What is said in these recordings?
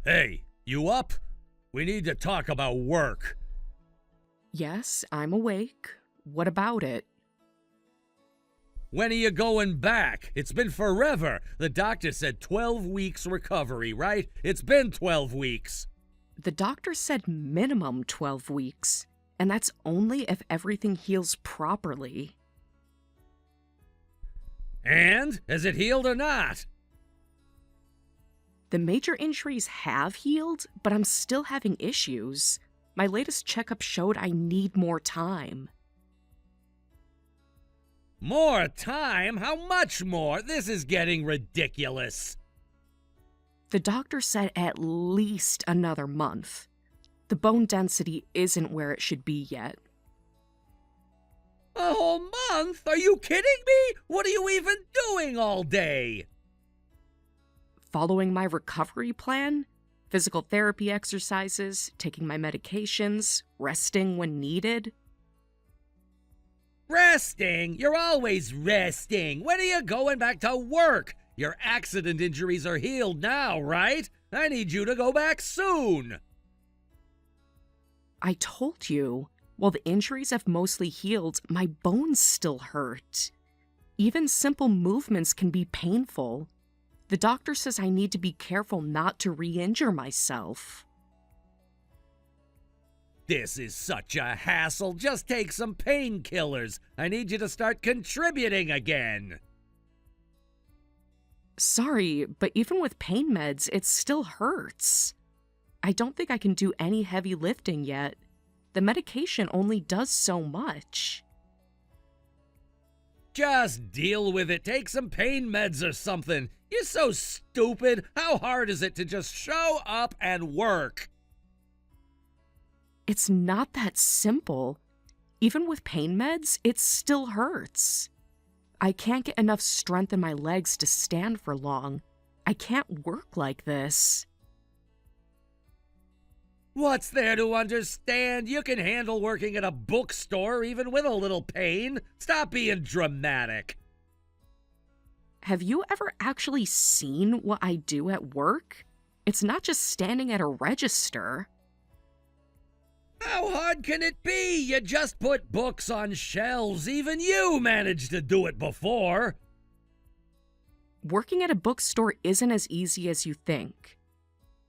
Hey, you up? We need to talk about work. Yes, I'm awake. What about it? When are you going back? It's been forever. The doctor said 12 weeks recovery, right? It's been 12 weeks. The doctor said minimum 12 weeks, and that's only if everything heals properly. And? Has it healed or not? The major injuries have healed, but I'm still having issues. My latest checkup showed I need more time. More time? How much more? This is getting ridiculous. The doctor said at least another month. The bone density isn't where it should be yet. A whole month? Are you kidding me? What are you even doing all day? Following my recovery plan, physical therapy exercises, taking my medications, resting when needed. Resting? You're always resting. When are you going back to work? Your accident injuries are healed now, right? I need you to go back soon. I told you, while the injuries have mostly healed, my bones still hurt. Even simple movements can be painful. The doctor says I need to be careful not to re-injure myself. This is such a hassle. Just take some painkillers. I need you to start contributing again. Sorry, but even with pain meds, it still hurts. I don't think I can do any heavy lifting yet. The medication only does so much. Just deal with it. Take some pain meds or something. You're so stupid. How hard is it to just show up and work? It's not that simple. Even with pain meds, it still hurts. I can't get enough strength in my legs to stand for long. I can't work like this. What's there to understand? You can handle working at a bookstore even with a little pain. Stop being dramatic. Have you ever actually seen what I do at work? It's not just standing at a register. How hard can it be? You just put books on shelves. Even you managed to do it before. Working at a bookstore isn't as easy as you think.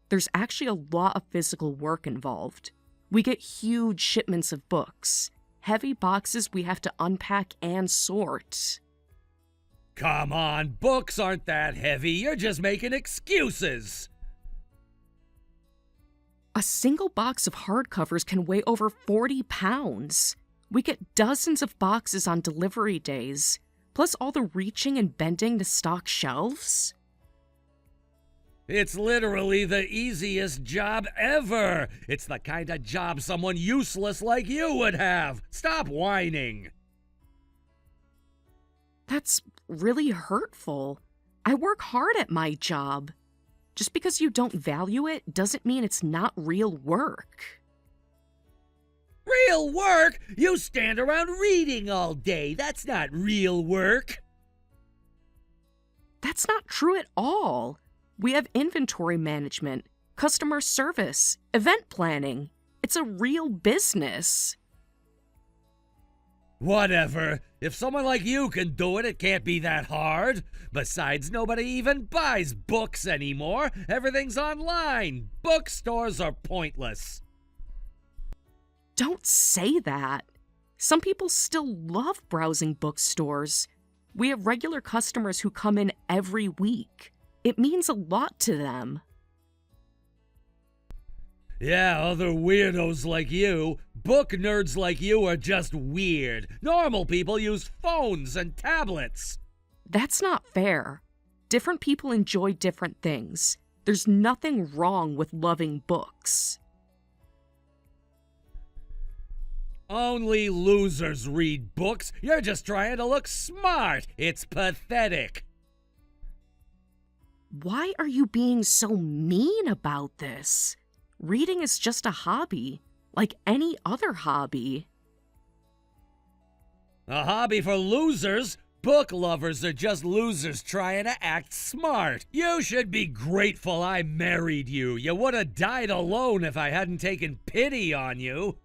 There's actually a lot of physical work involved. We get huge shipments of books, heavy boxes we have to unpack and sort. Come on, books aren't that heavy. You're just making excuses. A single box of hardcovers can weigh over 40 pounds. We get dozens of boxes on delivery days, plus all the reaching and bending to stock shelves. It's literally the easiest job ever. It's the kind of job someone useless like you would have. Stop whining. That's really hurtful. I work hard at my job. Just because you don't value it doesn't mean it's not real work. Real work? You stand around reading all day. That's not real work. That's not true at all. We have inventory management, customer service, event planning. It's a real business. Whatever. If someone like you can do it, it can't be that hard. Besides, nobody even buys books anymore. Everything's online. Bookstores are pointless. Don't say that. Some people still love browsing bookstores. We have regular customers who come in every week. It means a lot to them. Yeah, other weirdos like you. Book nerds like you are just weird. Normal people use phones and tablets. That's not fair. Different people enjoy different things. There's nothing wrong with loving books. Only losers read books. You're just trying to look smart. It's pathetic. Why are you being so mean about this? Reading is just a hobby, like any other hobby. A hobby for losers? Book lovers are just losers trying to act smart. You should be grateful I married you. You would have died alone if I hadn't taken pity on you.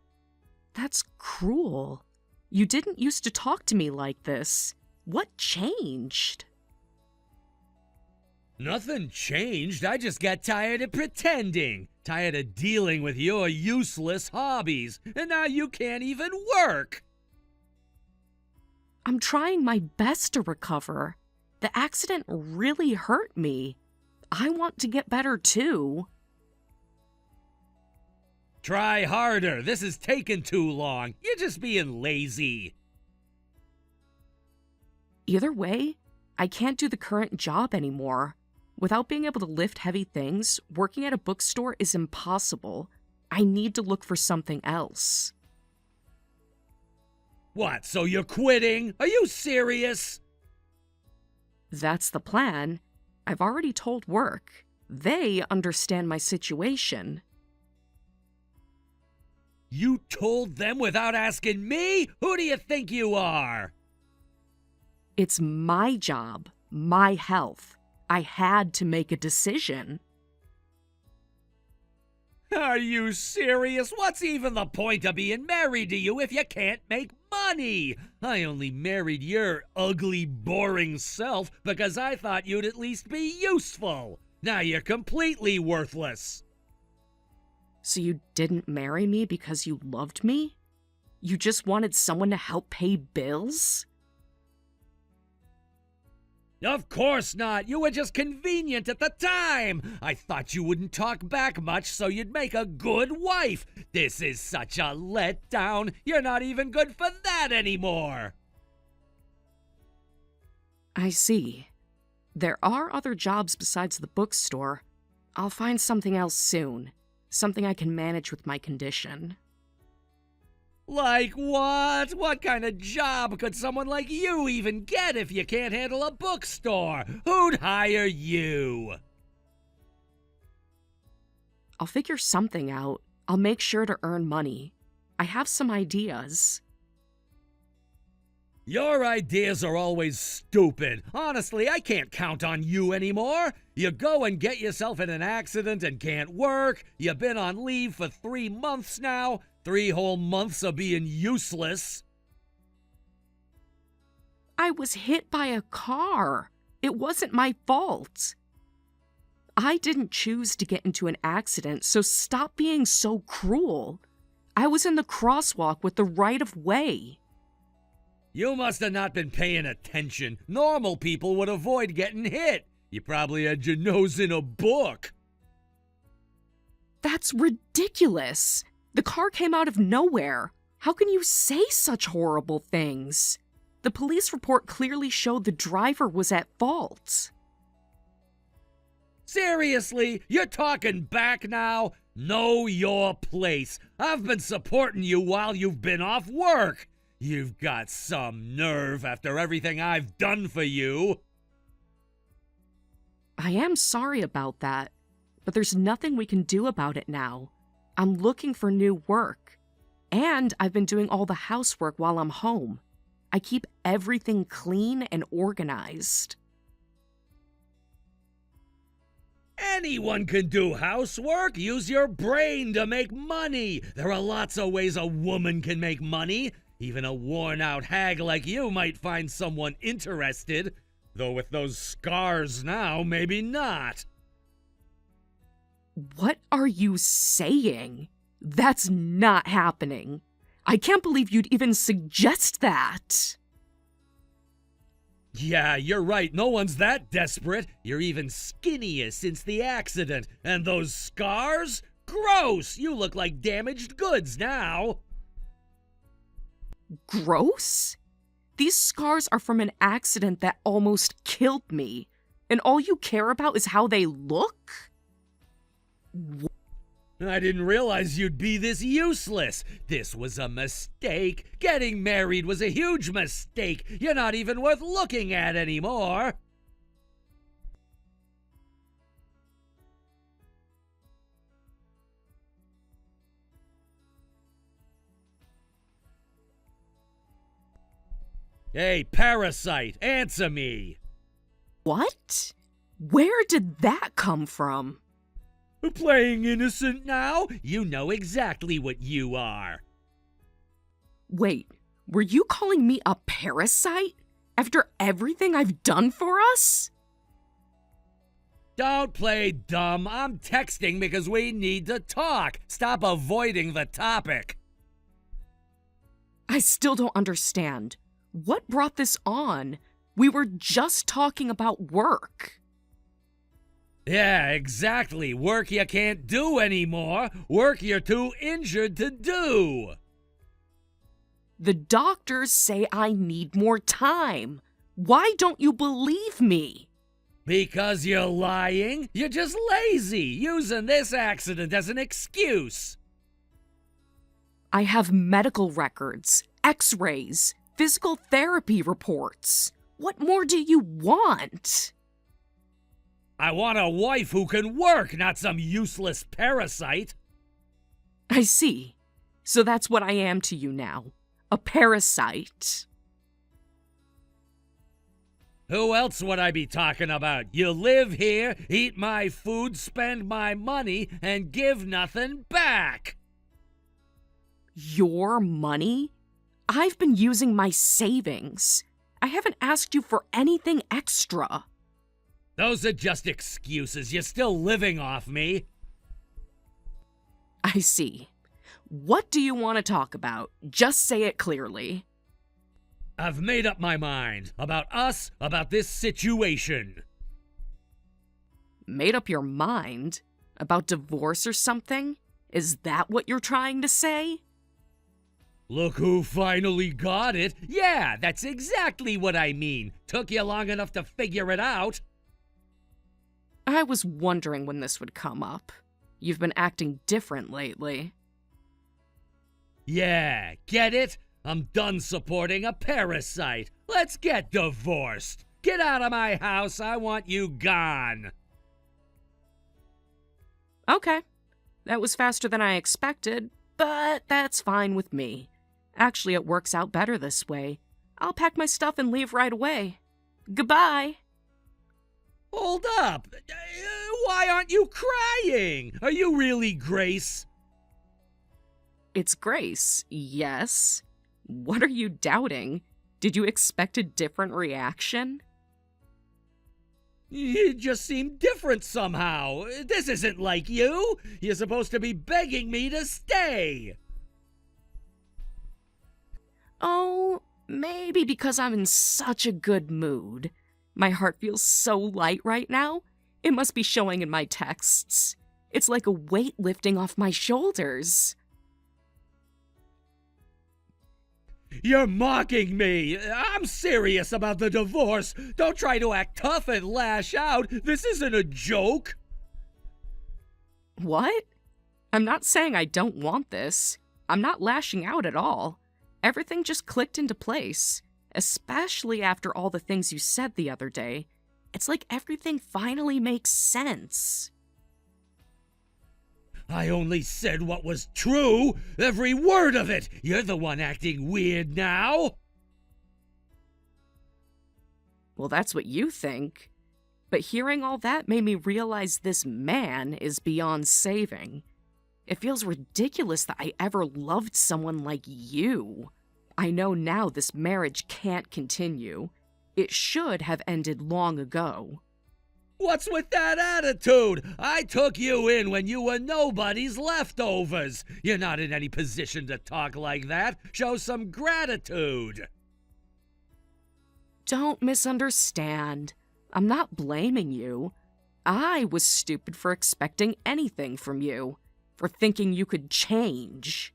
That's cruel. You didn't used to talk to me like this. What changed? Nothing changed. I just got tired of pretending. Tired of dealing with your useless hobbies. And now you can't even work. I'm trying my best to recover. The accident really hurt me. I want to get better too. Try harder. This is taking too long. You're just being lazy. Either way, I can't do the current job anymore. Without being able to lift heavy things, working at a bookstore is impossible. I need to look for something else. What, so you're quitting? Are you serious? That's the plan. I've already told work. They understand my situation. You told them without asking me? Who do you think you are? It's my job, my health. I had to make a decision. Are you serious? What's even the point of being married to you if you can't make money? I only married your ugly, boring self because I thought you'd at least be useful. Now you're completely worthless. So you didn't marry me because you loved me? You just wanted someone to help pay bills? Of course not. You were just convenient at the time. I thought you wouldn't talk back much, so you'd make a good wife. This is such a letdown. You're not even good for that anymore. I see. There are other jobs besides the bookstore. I'll find something else soon. Something I can manage with my condition. Like what? What kind of job could someone like you even get if you can't handle a bookstore? Who'd hire you? I'll figure something out. I'll make sure to earn money. I have some ideas. Your ideas are always stupid. Honestly, I can't count on you anymore. You go and get yourself in an accident and can't work. You've been on leave for 3 months now. 3 whole months of being useless. I was hit by a car. It wasn't my fault. I didn't choose to get into an accident, so stop being so cruel. I was in the crosswalk with the right of way. You must have not been paying attention. Normal people would avoid getting hit. You probably had your nose in a book. That's ridiculous. The car came out of nowhere. How can you say such horrible things? The police report clearly showed the driver was at fault. Seriously? You're talking back now? Know your place. I've been supporting you while you've been off work. You've got some nerve after everything I've done for you. I am sorry about that, but there's nothing we can do about it now. I'm looking for new work, and I've been doing all the housework while I'm home. I keep everything clean and organized. Anyone can do housework. Use your brain to make money. There are lots of ways a woman can make money. Even a worn-out hag like you might find someone interested. Though with those scars now, maybe not. What are you saying? That's not happening. I can't believe you'd even suggest that. Yeah, you're right. No one's that desperate. You're even skinnier since the accident. And those scars? Gross! You look like damaged goods now. Gross? These scars are from an accident that almost killed me. And all you care about is how they look? I didn't realize you'd be this useless. This was a mistake. Getting married was a huge mistake. You're not even worth looking at anymore. Hey, parasite, answer me. What? Where did that come from? Playing innocent now? You know exactly what you are. Wait, were you calling me a parasite? After everything I've done for us? Don't play dumb. I'm texting because we need to talk. Stop avoiding the topic. I still don't understand. What brought this on? We were just talking about work. Yeah, exactly. Work you can't do anymore. Work you're too injured to do. The doctors say I need more time. Why don't you believe me? Because you're lying? You're just lazy, using this accident as an excuse. I have medical records, x-rays, physical therapy reports. What more do you want? I want a wife who can work, not some useless parasite. I see. So that's what I am to you now. A parasite. Who else would I be talking about? You live here, eat my food, spend my money, and give nothing back. Your money? I've been using my savings. I haven't asked you for anything extra. Those are just excuses. You're still living off me. I see. What do you want to talk about? Just say it clearly. I've made up my mind. About us, about this situation. Made up your mind? About divorce or something? Is that what you're trying to say? Look who finally got it. Yeah, that's exactly what I mean. Took you long enough to figure it out. I was wondering when this would come up. You've been acting different lately. Yeah, get it? I'm done supporting a parasite. Let's get divorced. Get out of my house. I want you gone. Okay. That was faster than I expected, but that's fine with me. Actually, it works out better this way. I'll pack my stuff and leave right away. Goodbye. Hold up. Why aren't you crying? Are you really Grace? It's Grace, yes. What are you doubting? Did you expect a different reaction? You just seem different somehow. This isn't like you. You're supposed to be begging me to stay. Oh, maybe because I'm in such a good mood. My heart feels so light right now. It must be showing in my texts. It's like a weight lifting off my shoulders. You're mocking me. I'm serious about the divorce. Don't try to act tough and lash out. This isn't a joke. What? I'm not saying I don't want this. I'm not lashing out at all. Everything just clicked into place, especially after all the things you said the other day. It's like everything finally makes sense. I only said what was true. Every word of it. You're the one acting weird now. Well, that's what you think. But hearing all that made me realize this man is beyond saving. It feels ridiculous that I ever loved someone like you. I know now this marriage can't continue. It should have ended long ago. What's with that attitude? I took you in when you were nobody's leftovers. You're not in any position to talk like that. Show some gratitude. Don't misunderstand. I'm not blaming you. I was stupid for expecting anything from you, for thinking you could change.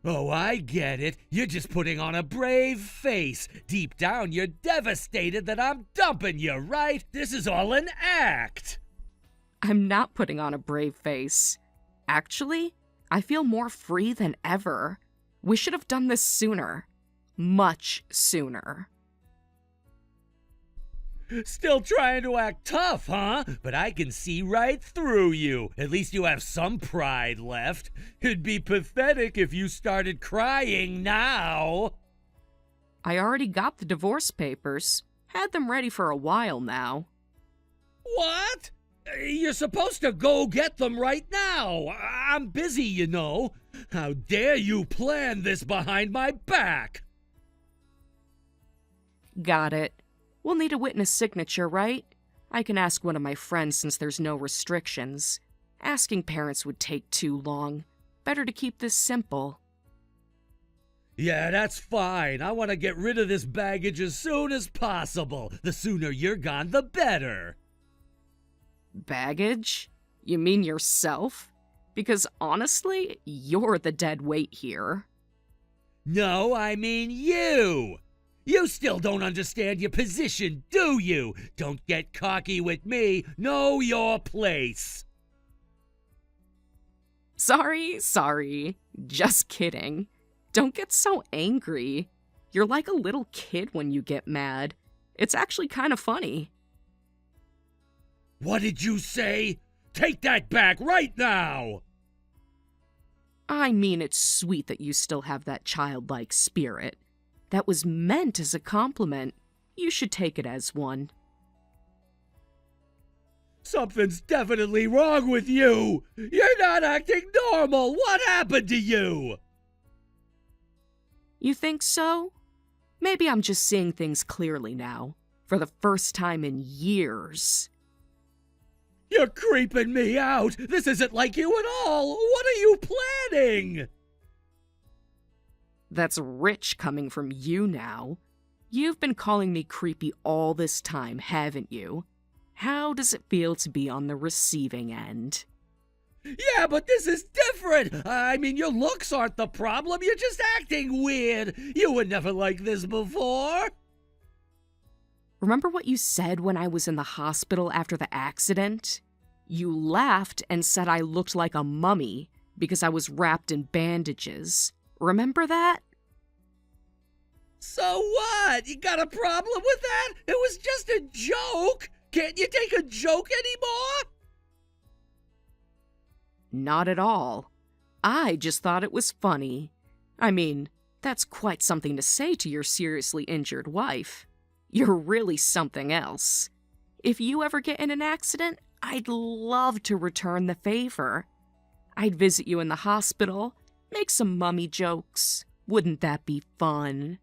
Oh, I get it. You're just putting on a brave face. Deep down, you're devastated that I'm dumping you, right? This is all an act. I'm not putting on a brave face. Actually, I feel more free than ever. We should have done this sooner. Much sooner. Still trying to act tough, huh? But I can see right through you. At least you have some pride left. It'd be pathetic if you started crying now. I already got the divorce papers. Had them ready for a while now. What? You're supposed to go get them right now. I'm busy, you know. How dare you plan this behind my back? Got it. We'll need a witness signature, right? I can ask one of my friends since there's no restrictions. Asking parents would take too long. Better to keep this simple. Yeah, that's fine. I want to get rid of this baggage as soon as possible. The sooner you're gone, the better. Baggage? You mean yourself? Because honestly, you're the dead weight here. No, I mean you. You still don't understand your position, do you? Don't get cocky with me. Know your place. Sorry. Just kidding. Don't get so angry. You're like a little kid when you get mad. It's actually kind of funny. What did you say? Take that back right now! I mean, it's sweet that you still have that childlike spirit. That was meant as a compliment. You should take it as one. Something's definitely wrong with you! You're not acting normal! What happened to you? You think so? Maybe I'm just seeing things clearly now, for the first time in years. You're creeping me out! This isn't like you at all! What are you planning? That's rich coming from you now. You've been calling me creepy all this time, haven't you? How does it feel to be on the receiving end? Yeah, but this is different! I mean, your looks aren't the problem, you're just acting weird! You were never like this before! Remember what you said when I was in the hospital after the accident? You laughed and said I looked like a mummy because I was wrapped in bandages. Remember that? So what? You got a problem with that? It was just a joke! Can't you take a joke anymore? Not at all. I just thought it was funny. I mean, that's quite something to say to your seriously injured wife. You're really something else. If you ever get in an accident, I'd love to return the favor. I'd visit you in the hospital, make some mummy jokes. Wouldn't that be fun?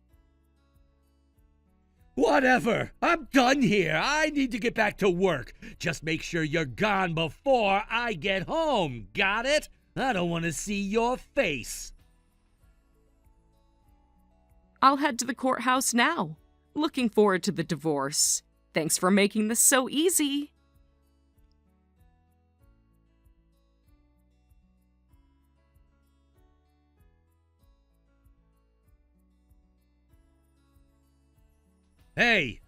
Whatever. I'm done here. I need to get back to work. Just make sure you're gone before I get home. Got it? I don't want to see your face. I'll head to the courthouse now. Looking forward to the divorce. Thanks for making this so easy. Hey,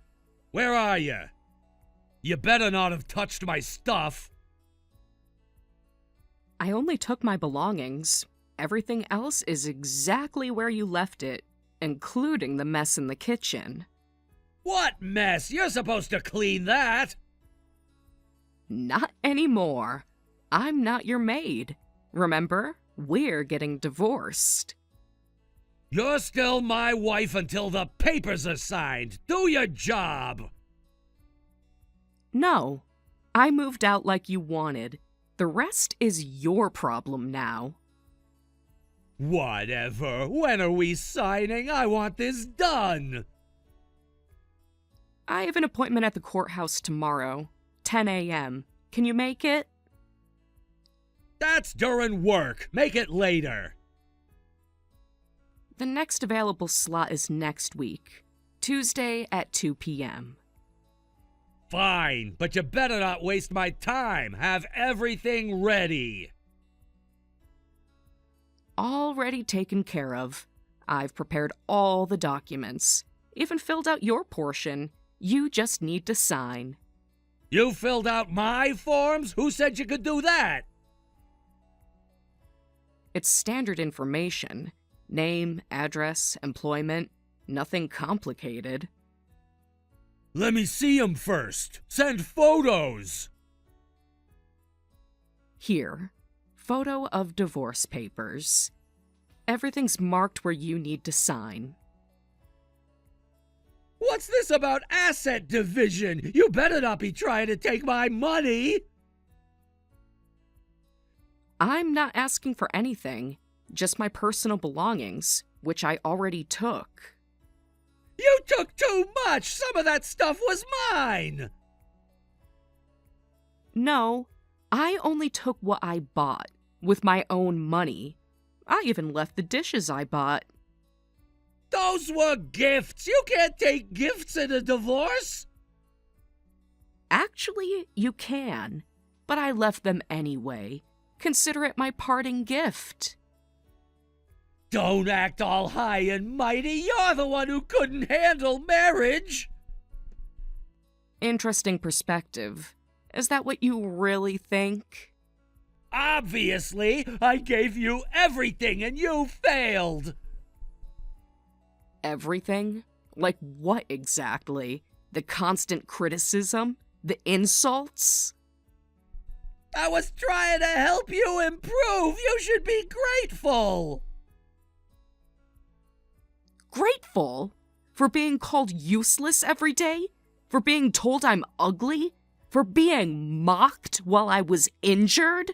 where are you? You better not have touched my stuff. I only took my belongings. Everything else is exactly where you left it, including the mess in the kitchen. What mess? You're supposed to clean that. Not anymore. I'm not your maid. Remember, we're getting divorced. You're still my wife until the papers are signed. Do your job. No, I moved out like you wanted. The rest is your problem now. Whatever. When are we signing? I want this done. I have an appointment at the courthouse tomorrow, 10 a.m. Can you make it? That's during work. Make it later. The next available slot is next week, Tuesday at 2 p.m. Fine, but you better not waste my time. Have everything ready. Already taken care of. I've prepared all the documents, even filled out your portion. You just need to sign. You filled out my forms? Who said you could do that? It's standard information. Name, address, employment. Nothing complicated. Let me see 'em first. Send photos. Here. Photo of divorce papers. Everything's marked where you need to sign. What's this about asset division? You better not be trying to take my money! I'm not asking for anything, just my personal belongings, which I already took. You took too much! Some of that stuff was mine! No, I only took what I bought, with my own money. I even left the dishes I bought. Those were gifts! You can't take gifts in a divorce! Actually, you can, but I left them anyway. Consider it my parting gift. Don't act all high and mighty. You're the one who couldn't handle marriage. Interesting perspective. Is that what you really think? Obviously, I gave you everything and you failed. Everything? Like what exactly? The constant criticism? The insults? I was trying to help you improve. You should be grateful. Grateful? For being called useless every day? For being told I'm ugly? For being mocked while I was injured?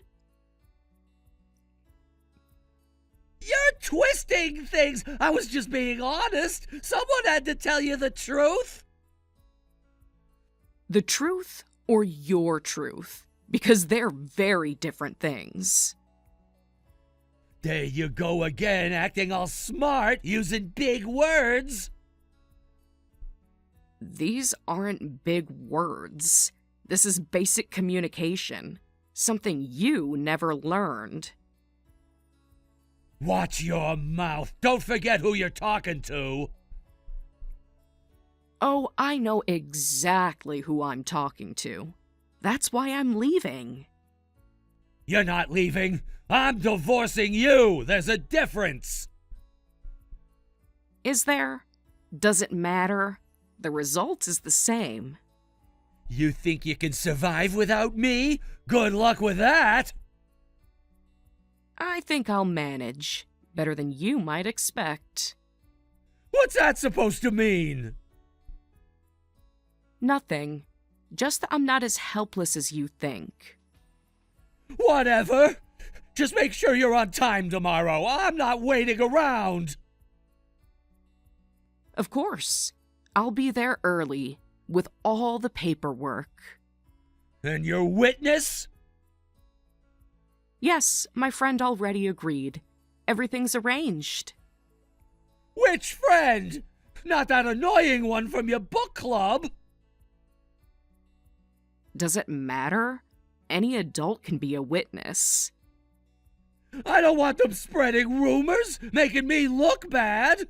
You're twisting things. I was just being honest. Someone had to tell you the truth. The truth or your truth? Because they're very different things. There you go again, acting all smart, using big words. These aren't big words. This is basic communication. Something you never learned. Watch your mouth. Don't forget who you're talking to. Oh, I know exactly who I'm talking to. That's why I'm leaving. You're not leaving. I'm divorcing you. There's a difference. Is there? Does it matter? The result is the same. You think you can survive without me? Good luck with that. I think I'll manage. Better than you might expect. What's that supposed to mean? Nothing. Just that I'm not as helpless as you think. Whatever. Just make sure you're on time tomorrow. I'm not waiting around. Of course. I'll be there early, with all the paperwork. And your witness? Yes, my friend already agreed. Everything's arranged. Which friend? Not that annoying one from your book club. Does it matter? Any adult can be a witness. I don't want them spreading rumors, making me look bad.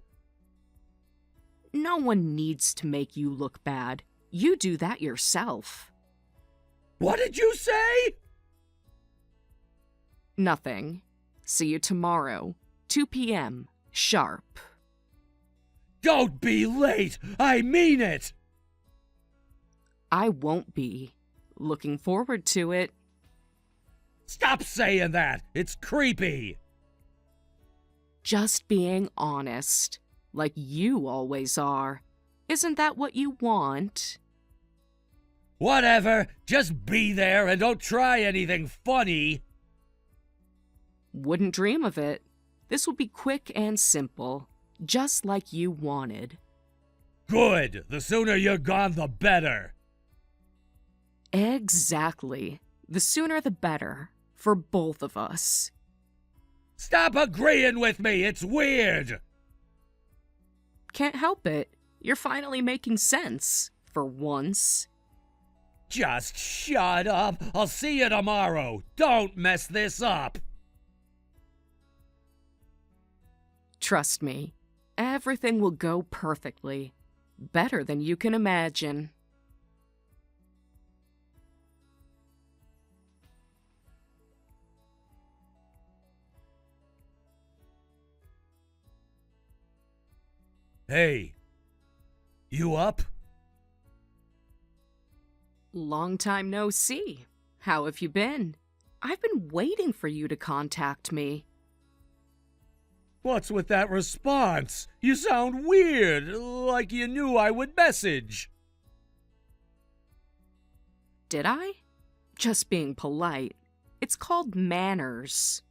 No one needs to make you look bad. You do that yourself. What did you say? Nothing. See you tomorrow, 2 p.m., sharp. Don't be late. I mean it. I won't be. Looking forward to it. Stop saying that. It's creepy. Just being honest, like you always are. Isn't that what you want? Whatever. Just be there and don't try anything funny. Wouldn't dream of it. This will be quick and simple, just like you wanted. Good. The sooner you're gone, the better. Exactly. The sooner the better, for both of us. Stop agreeing with me. It's weird. Can't help it. You're finally making sense, for once. Just shut up. I'll see you tomorrow. Don't mess this up. Trust me, everything will go perfectly. Better than you can imagine. Hey, you up? Long time no see. How have you been? I've been waiting for you to contact me. What's with that response? You sound weird, like you knew I would message. Did I? Just being polite. It's called manners.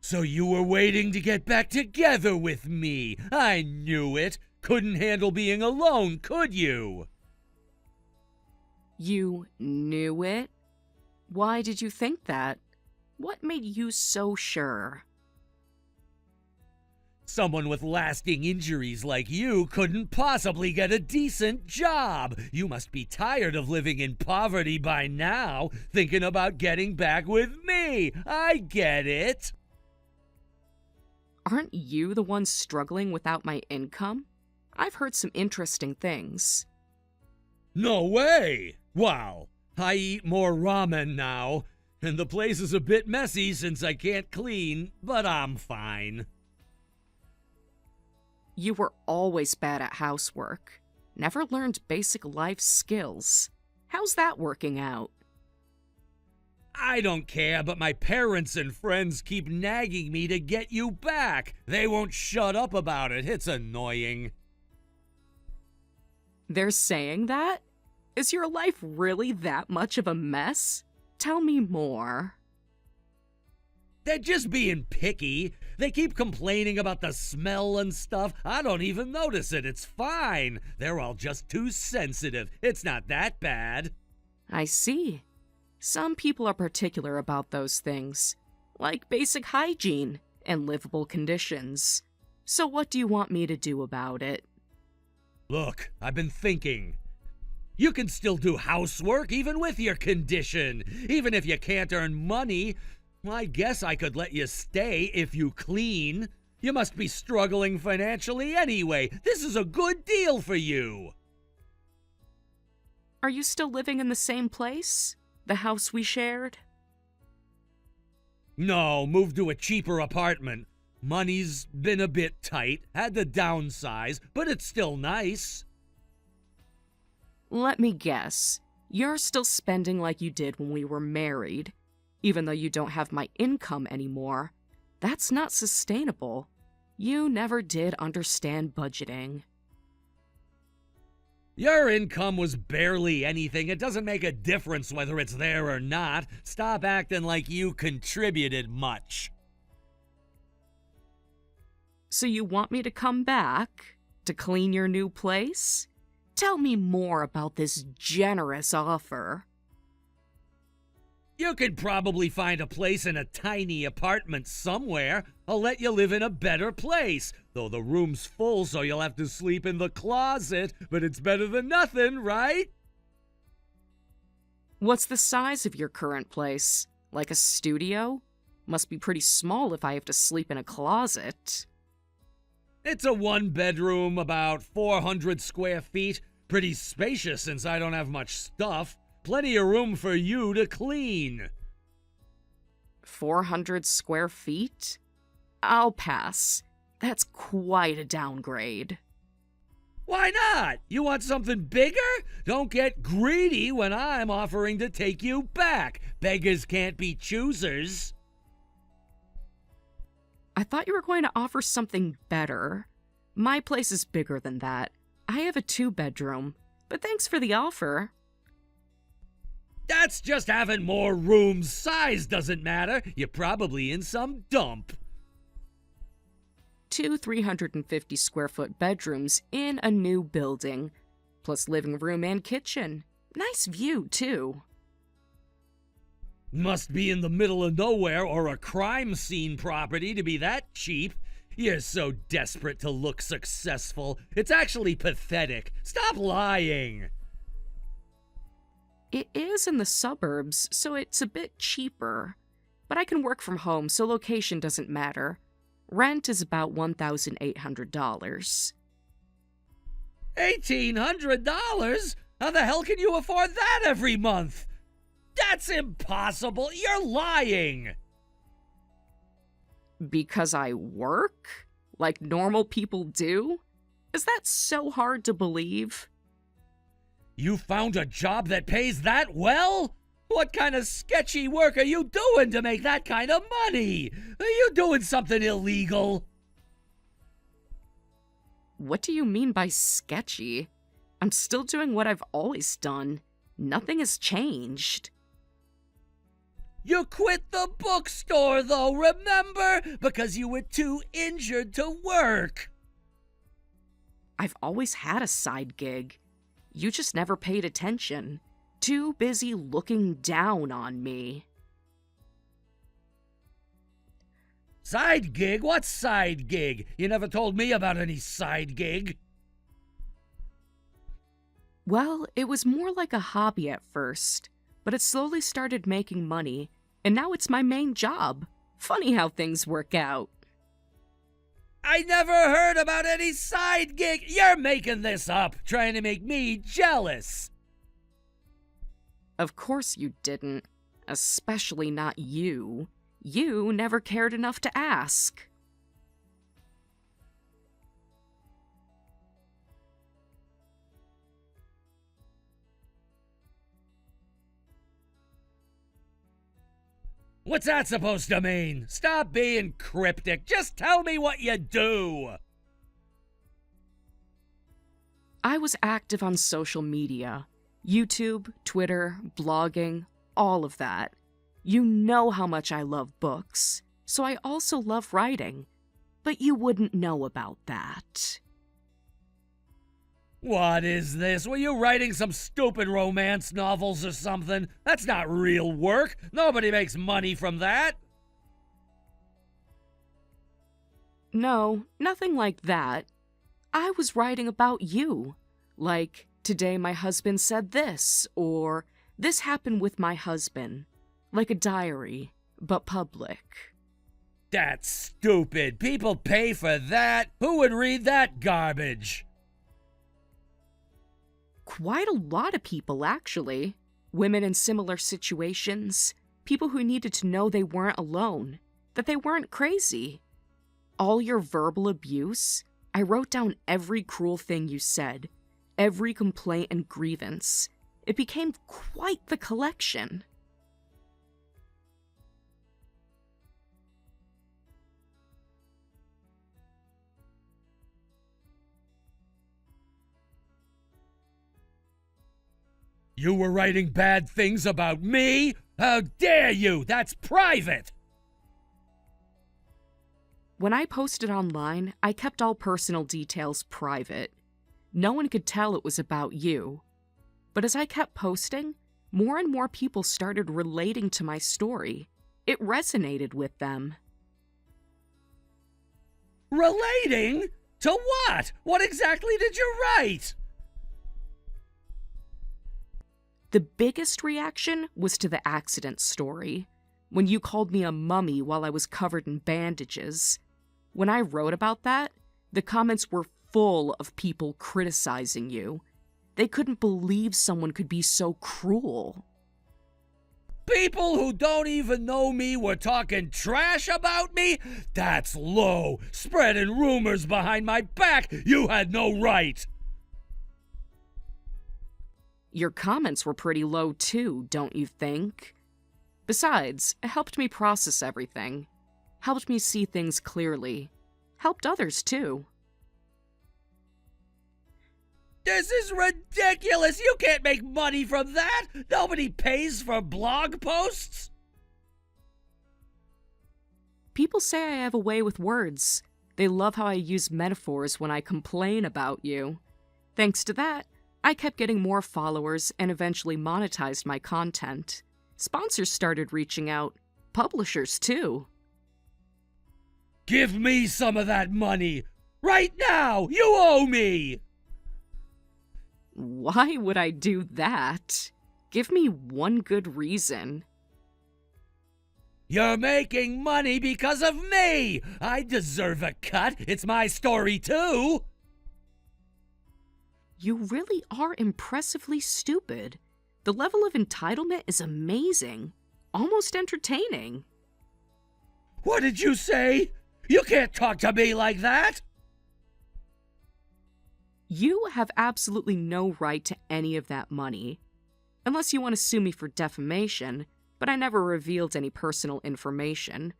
So you were waiting to get back together with me. I knew it. Couldn't handle being alone, could you? You knew it? Why did you think that? What made you so sure? Someone with lasting injuries like you couldn't possibly get a decent job. You must be tired of living in poverty by now, thinking about getting back with me. I get it. Aren't you the one struggling without my income? I've heard some interesting things. No way! Wow, I eat more ramen now, and the place is a bit messy since I can't clean, but I'm fine. You were always bad at housework. Never learned basic life skills. How's that working out? I don't care, but my parents and friends keep nagging me to get you back. They won't shut up about it. It's annoying. They're saying that? Is your life really that much of a mess? Tell me more. They're just being picky. They keep complaining about the smell and stuff. I don't even notice it. It's fine. They're all just too sensitive. It's not that bad. I see. Some people are particular about those things, like basic hygiene and livable conditions. So what do you want me to do about it? Look, I've been thinking. You can still do housework even with your condition. Even if you can't earn money, I guess I could let you stay if you clean. You must be struggling financially anyway. This is a good deal for you. Are you still living in the same place? The house we shared? No, moved to a cheaper apartment. Money's been a bit tight, had to downsize, but it's still nice. Let me guess. You're still spending like you did when we were married. Even though you don't have my income anymore. That's not sustainable. You never did understand budgeting. Your income was barely anything. It doesn't make a difference whether it's there or not. Stop acting like you contributed much. So you want me to come back? To clean your new place? Tell me more about this generous offer. You could probably find a place in a tiny apartment somewhere. I'll let you live in a better place. Though the room's full, so you'll have to sleep in the closet. But it's better than nothing, right? What's the size of your current place? Like a studio? Must be pretty small if I have to sleep in a closet. It's a one-bedroom, about 400 square feet. Pretty spacious since I don't have much stuff. Plenty of room for you to clean. 400 square feet? I'll pass. That's quite a downgrade. Why not? You want something bigger? Don't get greedy when I'm offering to take you back. Beggars can't be choosers. I thought you were going to offer something better. My place is bigger than that. I have a 2-bedroom, but thanks for the offer. That's just having more room. Size doesn't matter. You're probably in some dump. 2 350 square foot bedrooms in a new building, plus living room and kitchen. Nice view, too. Must be in the middle of nowhere or a crime scene property to be that cheap. You're so desperate to look successful. It's actually pathetic. Stop lying. It is in the suburbs, so it's a bit cheaper. But I can work from home, so location doesn't matter. Rent is about $1,800. $1,800? How the hell can you afford that every month? That's impossible. You're lying. Because I work? Like normal people do? Is that so hard to believe? You found a job that pays that well? What kind of sketchy work are you doing to make that kind of money? Are you doing something illegal? What do you mean by sketchy? I'm still doing what I've always done. Nothing has changed. You quit the bookstore, though, remember? Because you were too injured to work. I've always had a side gig. You just never paid attention. Too busy looking down on me. Side gig? What side gig? You never told me about any side gig. Well, it was more like a hobby at first, but it slowly started making money, and now it's my main job. Funny how things work out. I never heard about any side gig. You're making this up, trying to make me jealous. Of course you didn't. Especially not you. You never cared enough to ask. What's that supposed to mean? Stop being cryptic. Just tell me what you do. I was active on social media. YouTube, Twitter, blogging, all of that. You know how much I love books, so I also love writing. But you wouldn't know about that. What is this? Were you writing some stupid romance novels or something? That's not real work. Nobody makes money from that. No, nothing like that. I was writing about you. Like, today my husband said this, or this happened with my husband. Like a diary, but public. That's stupid. People pay for that. Who would read that garbage? Quite a lot of people, actually. Women in similar situations. People who needed to know they weren't alone. That they weren't crazy. All your verbal abuse, I wrote down every cruel thing you said. Every complaint and grievance. It became quite the collection. You were writing bad things about me? How dare you? That's private! When I posted online, I kept all personal details private. No one could tell it was about you. But as I kept posting, more and more people started relating to my story. It resonated with them. Relating? To what? What exactly did you write? The biggest reaction was to the accident story, when you called me a mummy while I was covered in bandages. When I wrote about that, the comments were full of people criticizing you. They couldn't believe someone could be so cruel. People who don't even know me were talking trash about me? That's low. Spreading rumors behind my back. You had no right. Your comments were pretty low too, don't you think? Besides, it helped me process everything. Helped me see things clearly. Helped others too. This is ridiculous! You can't make money from that! Nobody pays for blog posts! People say I have a way with words. They love how I use metaphors when I complain about you. Thanks to that, I kept getting more followers and eventually monetized my content. Sponsors started reaching out. Publishers, too. Give me some of that money! Right now! You owe me! Why would I do that? Give me one good reason. You're making money because of me! I deserve a cut. It's my story, too! You really are impressively stupid. The level of entitlement is amazing. Almost entertaining. What did you say? You can't talk to me like that! You have absolutely no right to any of that money. Unless you want to sue me for defamation, but I never revealed any personal information.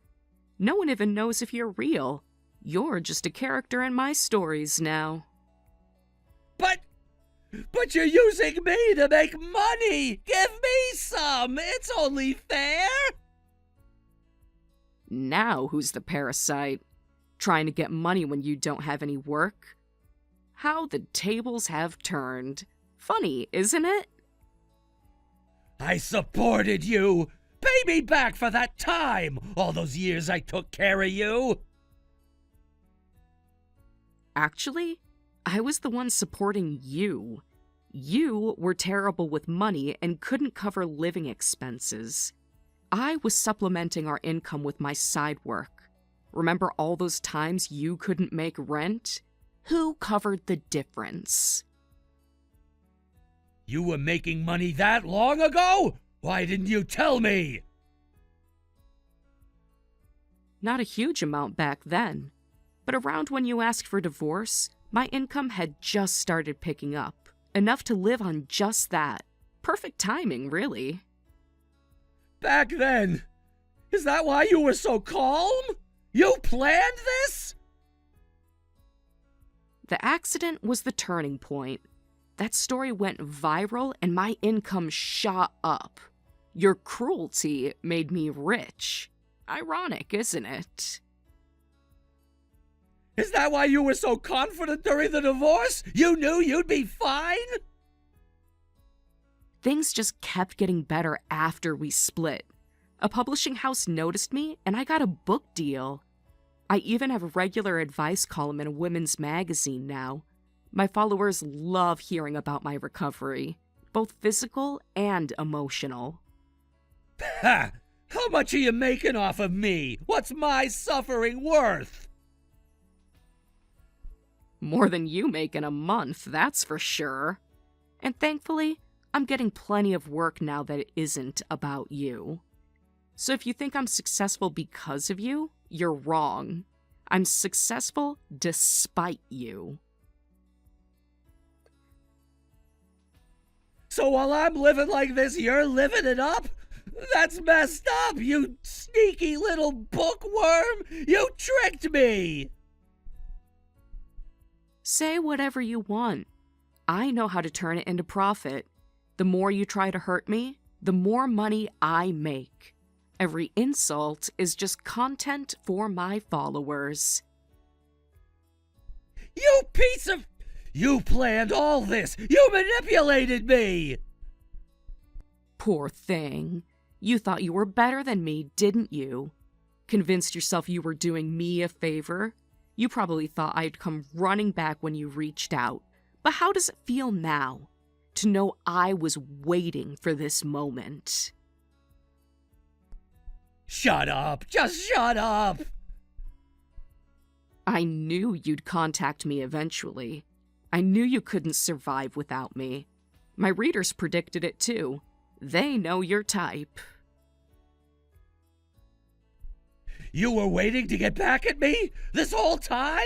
No one even knows if you're real. You're just a character in my stories now. But you're using me to make money! Give me some! It's only fair! Now who's the parasite? Trying to get money when you don't have any work? How the tables have turned. Funny, isn't it? I supported you! Pay me back for that time! All those years I took care of you! Actually, I was the one supporting you. You were terrible with money and couldn't cover living expenses. I was supplementing our income with my side work. Remember all those times you couldn't make rent? Who covered the difference? You were making money that long ago? Why didn't you tell me? Not a huge amount back then, but around when you asked for divorce, my income had just started picking up, enough to live on just that. Perfect timing, really. Back then? Is that why you were so calm? You planned this? The accident was the turning point. That story went viral and my income shot up. Your cruelty made me rich. Ironic, isn't it? Is that why you were so confident during the divorce? You knew you'd be fine? Things just kept getting better after we split. A publishing house noticed me, and I got a book deal. I even have a regular advice column in a women's magazine now. My followers love hearing about my recovery, both physical and emotional. Ha! How much are you making off of me? What's my suffering worth? More than you make in a month, that's for sure. And thankfully, I'm getting plenty of work now that it isn't about you. So if you think I'm successful because of you, you're wrong. I'm successful despite you. So while I'm living like this, you're living it up? That's messed up, you sneaky little bookworm! You tricked me! Say whatever you want. I know how to turn it into profit. The more you try to hurt me, the more money I make. Every insult is just content for my followers. You piece of... You planned all this! You manipulated me! Poor thing. You thought you were better than me, didn't you? Convinced yourself you were doing me a favor? You probably thought I'd come running back when you reached out. But how does it feel now? To know I was waiting for this moment. Shut up! Just shut up! I knew you'd contact me eventually. I knew you couldn't survive without me. My readers predicted it too. They know your type. You were waiting to get back at me? This whole time?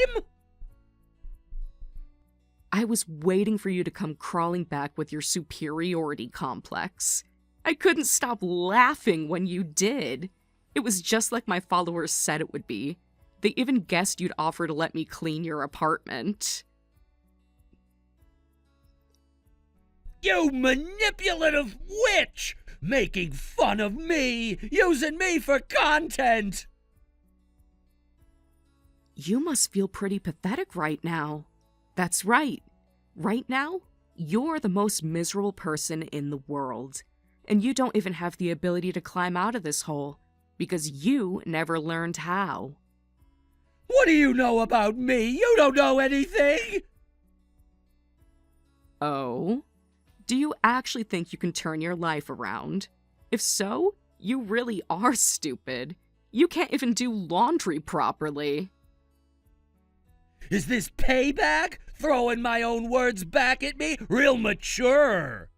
I was waiting for you to come crawling back with your superiority complex. I couldn't stop laughing when you did. It was just like my followers said it would be. They even guessed you'd offer to let me clean your apartment. You manipulative witch! Making fun of me! Using me for content! You must feel pretty pathetic right now. That's right. Right now, you're the most miserable person in the world. And you don't even have the ability to climb out of this hole, because you never learned how. What do you know about me? You don't know anything! Oh? Do you actually think you can turn your life around? If so, you really are stupid. You can't even do laundry properly. Is this payback? Throwing my own words back at me? Real mature!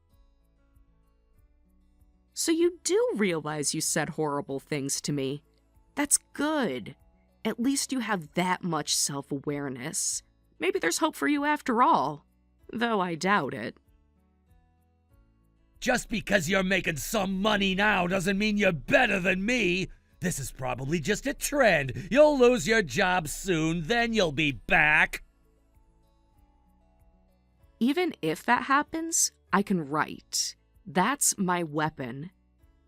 So you do realize you said horrible things to me. That's good. At least you have that much self-awareness. Maybe there's hope for you after all. Though I doubt it. Just because you're making some money now doesn't mean you're better than me. This is probably just a trend. You'll lose your job soon, then you'll be back. Even if that happens, I can write. That's my weapon.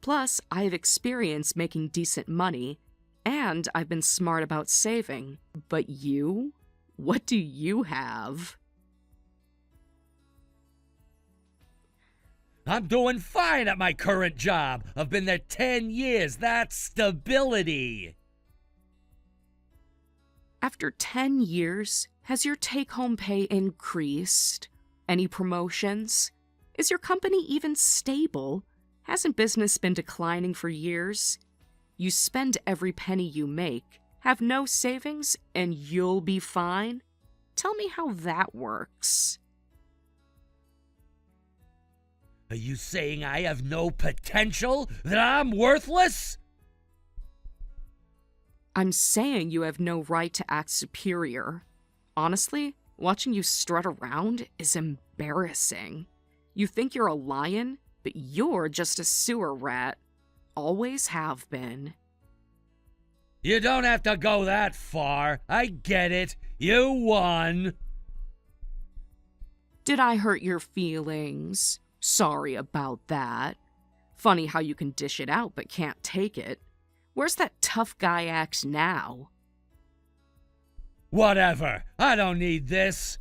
Plus, I have experience making decent money, and I've been smart about saving. But you? What do you have? I'm doing fine at my current job. I've been there 10 years. That's stability. After 10 years, has your take-home pay increased? Any promotions? Is your company even stable? Hasn't business been declining for years? You spend every penny you make, have no savings, and you'll be fine? Tell me how that works. Are you saying I have no potential? That I'm worthless? I'm saying you have no right to act superior. Honestly, watching you strut around is embarrassing. You think you're a lion, but you're just a sewer rat. Always have been. You don't have to go that far. I get it. You won. Did I hurt your feelings? Sorry about that. Funny how you can dish it out but can't take it. Where's that tough guy act now? Whatever. I don't need this.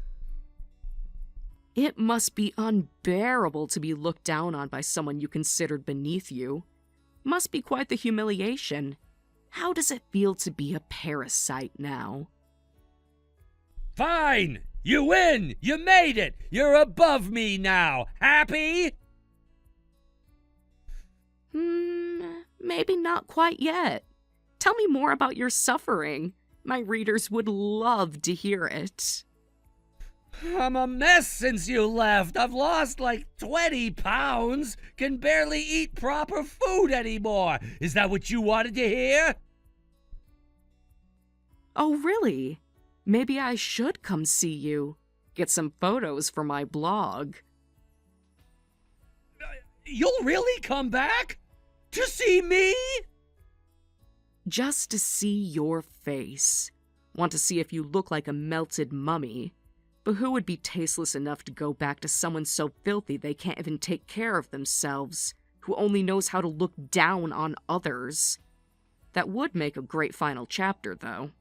It must be unbearable to be looked down on by someone you considered beneath you. Must be quite the humiliation. How does it feel to be a parasite now? Fine. You win. You made it. You're above me now. Happy? Maybe not quite yet. Tell me more about your suffering. My readers would love to hear it. I'm a mess since you left. I've lost like 20 pounds. Can barely eat proper food anymore. Is that what you wanted to hear? Oh, really? Maybe I should come see you. Get some photos for my blog. You'll really come back? To see me? Just to see your face. Want to see if you look like a melted mummy. But who would be tasteless enough to go back to someone so filthy they can't even take care of themselves, who only knows how to look down on others? That would make a great final chapter, though.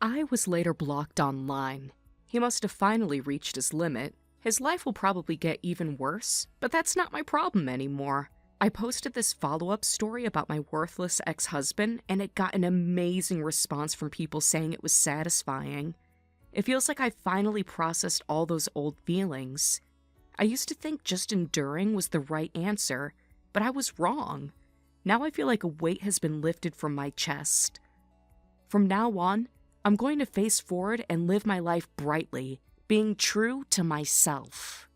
I was later blocked online. He must have finally reached his limit. His life will probably get even worse, but that's not my problem anymore. I posted this follow-up story about my worthless ex-husband, and it got an amazing response from people saying it was satisfying. It feels like I finally processed all those old feelings. I used to think just enduring was the right answer, but I was wrong. Now I feel like a weight has been lifted from my chest. From now on, I'm going to face forward and live my life brightly, being true to myself.